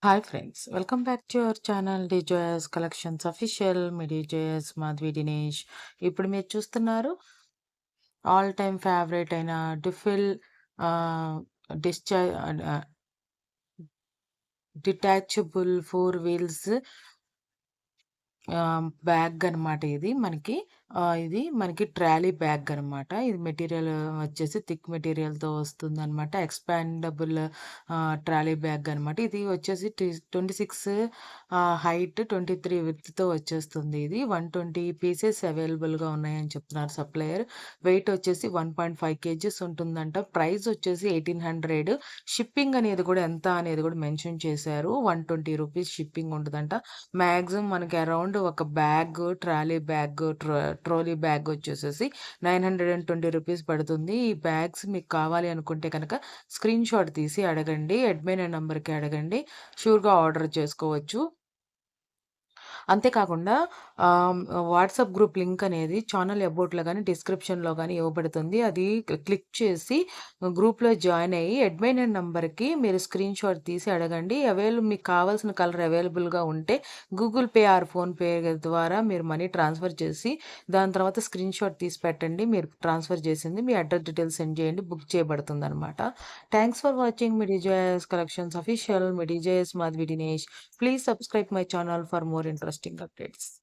Hi friends, welcome back to your channel డిజోయస్ collections official. మీ డిజోయస్ మాధవి దినేష్. ఇప్పుడు మీరు చూస్తున్నారు ఆల్ టైమ్ ఫేవరెట్ అయిన duffel discharge detachable 4 wheels bag అనమాట. ఇది మనకి ట్రాలీ బ్యాగ్ అనమాట. ఇది మెటీరియల్ వచ్చేసి థిక్ మెటీరియల్‌తో వస్తుందనమాట. ఎక్స్పాండబుల్ ట్రాలీ బ్యాగ్ అనమాట. ఇది వచ్చేసి 26 హైట్, 23 విడ్త్‌తో వచ్చేస్తుంది ఇది. 120 పీసెస్ అవైలబుల్‌గా ఉన్నాయని చెప్తున్నారు సప్లయర్. వెయిట్ వచ్చేసి 1.5 కేజీస్ ఉంటుందంట. ప్రైస్ వచ్చేసి 1800. షిప్పింగ్ అనేది కూడా ఎంత అనేది కూడా మెన్షన్ చేశారు. 120 రూపీస్ షిప్పింగ్ ఉంటదంట. మాక్సిమం మనకి అరౌండ్ ఒక bag, trolley bag, trolley bag వచ్చేసేసి 920 రూపీస్ పడుతుంది. ఈ బ్యాగ్స్ మీకు కావాలి అనుకుంటే కనుక స్క్రీన్ షాట్ తీసి అడగండి. అడ్మిన్ నంబర్‌కి అడగండి. షూర్‌గా ఆర్డర్ చేసుకోవచ్చు. అంతేకాకుండా ఆహ్, వాట్సాప్ గ్రూప్ లింక్ అనేది ఛానల్ అబౌట్‌లో గాని, డిస్క్రిప్షన్‌లో గాని ఇవ్వబడుతుంది. అది క్లిక్ చేసి గ్రూప్‌లో జాయిన్ అయ్యి అడ్మిన్ నంబర్‌కి మీరు స్క్రీన్ షాట్ తీసి అడగండి. మీకు కావాల్సిన కలర్ అవైలబుల్‌గా ఉంటే గూగుల్ పే ఆర్ ఫోన్‌పే ద్వారా మీరు మనీ ట్రాన్స్‌ఫర్ చేసి దాని తర్వాత స్క్రీన్ షాట్ తీసి పెట్టండి. మీరు ట్రాన్స్‌ఫర్ చేసింది. మీ అడ్రస్ డీటెయిల్స్ సెండ్ చేయండి. బుక్ చేయబడుతుందనమాట. థాంక్స్ ఫర్ వాచింగ్ మీ డిజైర్స్ కలెక్షన్స్ అఫీషియల్. మీ desires Madhavi Dinesh. Please subscribe my channel for more interesting updates.